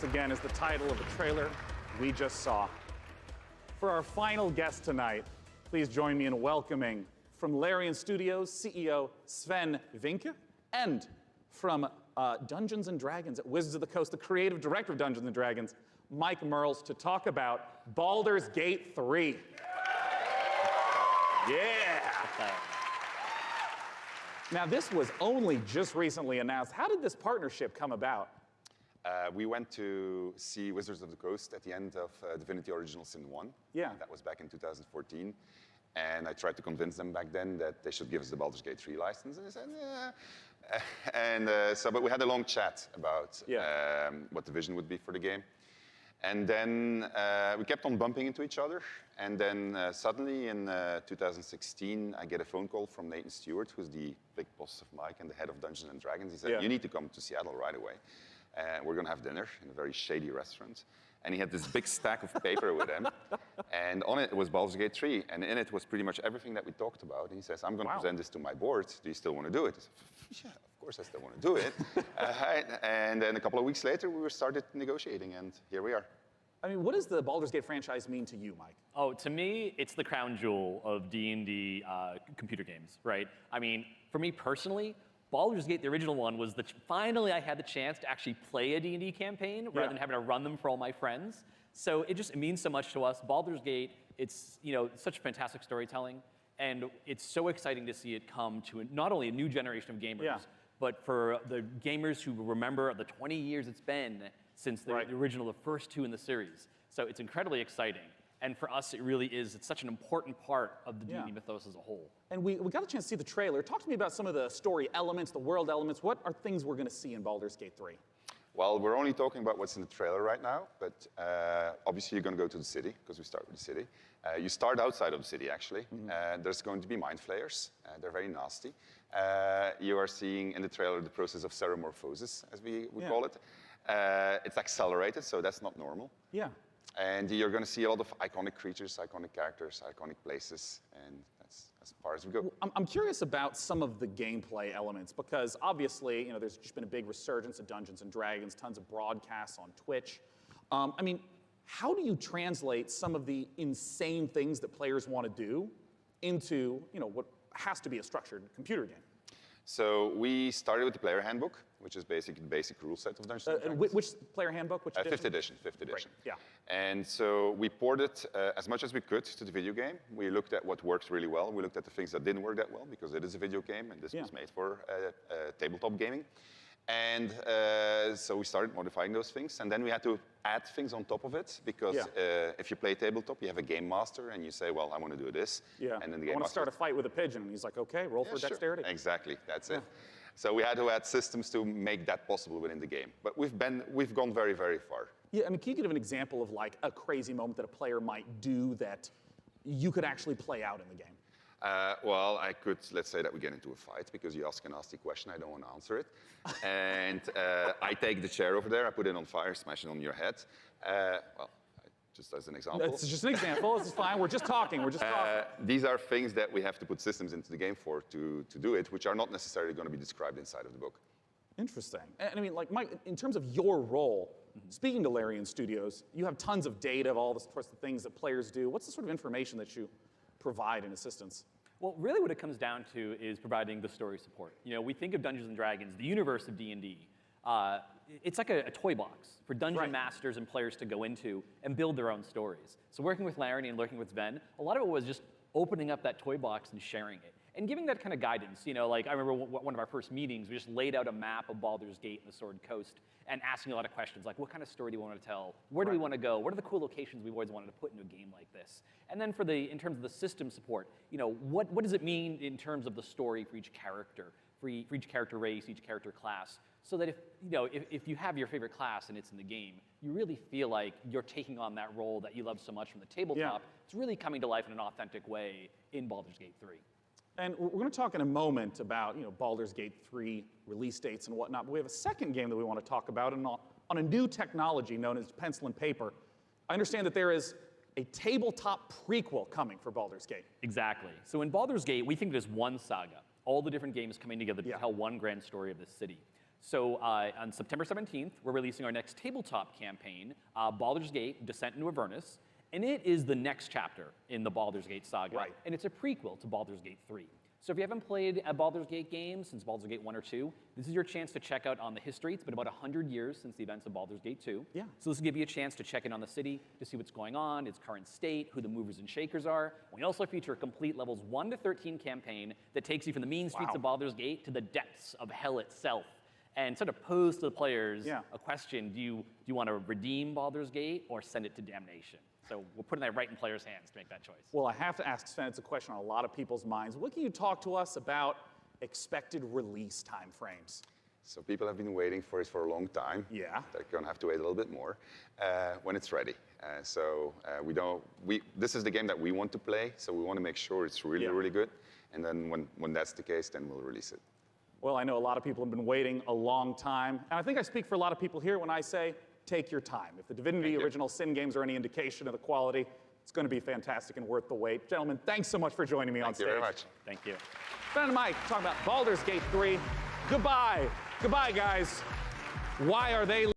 once again is the title of the trailer we just saw. For our final guest tonight, please join me in welcoming from Larian Studios CEO Sven Vinke, and from Dungeons & Dragons at Wizards of the Coast, the creative director of Dungeons & Dragons, Mike Merles, to talk about Baldur's Gate 3. Yeah! Now, this was only just recently announced. How did this partnership come about? We went to see Wizards of the Coast at the end of Divinity Original Sin 1. Yeah. That was back in 2014. And I tried to convince them back then that they should give us the Baldur's Gate 3 license. And they said, yeah. But we had a long chat about what the vision would be for the game. And then we kept on bumping into each other. And then suddenly in 2016, I get a phone call from Nathan Stewart, who's the big boss of Mike and the head of Dungeons & Dragons. He said, you need to come to Seattle right away. We're going to have dinner in a very shady restaurant. And he had this big stack of paper with him. And on it was Baldur's Gate 3. And in it was pretty much everything that we talked about. And he says, I'm going to present this to my board. Do you still want to do it? I said, yeah, of course I still want to do it. And then a couple of weeks later, we started negotiating. And here we are. I mean, what does the Baldur's Gate franchise mean to you, Mike? Oh, to me, it's the crown jewel of D&D computer games, right? I mean, for me personally, Baldur's Gate, the original one, was finally I had the chance to actually play a D&D campaign rather than having to run them for all my friends. So it means so much to us. Baldur's Gate, it's such fantastic storytelling, and it's so exciting to see it come to not only a new generation of gamers, but for the gamers who remember the 20 years it's been since the original, the first two in the series. So it's incredibly exciting. And for us, it's such an important part of the D&D mythos as a whole. And we got a chance to see the trailer. Talk to me about some of the story elements, the world elements. What are things we're going to see in Baldur's Gate 3? Well, we're only talking about what's in the trailer right now, but obviously you're going to go to the city, because we start with the city. You start outside of the city, actually. There's going to be mind flayers. They're very nasty. You are seeing in the trailer the process of ceremorphosis, as we call it. It's accelerated, so that's not normal. Yeah. And you're going to see a lot of iconic creatures, iconic characters, iconic places, and that's as far as we go. Well, I'm curious about some of the gameplay elements, because obviously, there's just been a big resurgence of Dungeons & Dragons, tons of broadcasts on Twitch. I mean, how do you translate some of the insane things that players want to do into, what has to be a structured computer game? So we started with the player handbook, which is basically the basic rule set of Dungeons & Dragons. Which player handbook? Which edition? 5th edition. 5th edition. Right. Yeah. And so we ported as much as we could to the video game. We looked at what works really well. We looked at the things that didn't work that well, because it is a video game, and this was made for tabletop gaming. And so we started modifying those things, and then we had to add things on top of it, because if you play tabletop, you have a game master, and you say, well, I want to do this. Yeah. And then the game I want to master start a fight with a pigeon, and he's like, okay, roll for dexterity. Exactly, that's it. So we had to add systems to make that possible within the game. But we've gone very, very far. Yeah, I mean, can you give an example of like a crazy moment that a player might do that you could actually play out in the game? Well, I could, let's say that we get into a fight because you ask a nasty question, I don't want to answer it. And I take the chair over there, I put it on fire, smash it on your head. Well, just as an example. It's just an example, this is fine, we're just talking, These are things that we have to put systems into the game for to do it, which are not necessarily going to be described inside of the book. Interesting. And I mean, like, Mike, in terms of your role, speaking to Larian Studios, you have tons of data of all the sorts of things that players do. What's the sort of information that you provide in assistance? Well, really what it comes down to is providing the story support. We think of Dungeons & Dragons, the universe of D&D. It's like a toy box for dungeon masters and players to go into and build their own stories. So working with Larian and working with Sven, a lot of it was just opening up that toy box and sharing it. And giving that kind of guidance. Like I remember one of our first meetings, we just laid out a map of Baldur's Gate and the Sword Coast and asking a lot of questions, like what kind of story do we want to tell? Where do we want to go? What are the cool locations we've always wanted to put into a game like this? And then in terms of the system support, what does it mean in terms of the story for each character, for each character race, each character class, so that if you have your favorite class and it's in the game, you really feel like you're taking on that role that you love so much from the tabletop. It's really coming to life in an authentic way in Baldur's Gate 3. And we're going to talk in a moment about Baldur's Gate 3 release dates and whatnot, but we have a second game that we want to talk about on a new technology known as pencil and paper. I understand that there is a tabletop prequel coming for Baldur's Gate. Exactly. So in Baldur's Gate, we think there's one saga, all the different games coming together to tell one grand story of this city. So on September 17th, we're releasing our next tabletop campaign, Baldur's Gate: Descent into Avernus, and it is the next chapter in the Baldur's Gate saga, Right. and it's a prequel to Baldur's Gate 3. So if you haven't played a Baldur's Gate game since Baldur's Gate 1 or 2, this is your chance to check out on the history. It's been about 100 years since the events of Baldur's Gate 2. Yeah. So this will give you a chance to check in on the city, to see what's going on, its current state, who the movers and shakers are. We also feature a complete levels 1 to 13 campaign that takes you from the mean streets of Baldur's Gate to the depths of hell itself, and sort of pose to the players a question: do you want to redeem Baldur's Gate or send it to damnation? So we're putting that right in players' hands to make that choice. Well, I have to ask Sven, it's a question on a lot of people's minds. What can you talk to us about expected release timeframes? So people have been waiting for it for a long time. Yeah. They're going to have to wait a little bit more when it's ready. This is the game that we want to play, so we want to make sure it's really, really good. And then when that's the case, then we'll release it. Well, I know a lot of people have been waiting a long time. And I think I speak for a lot of people here when I say, take your time. If the Divinity Original Sin games are any indication of the quality, it's going to be fantastic and worth the wait. Gentlemen, thanks so much for joining me on stage. Thank you very much. Thank you. Ben and Mike talking about Baldur's Gate 3. Goodbye. Goodbye, guys. Why are they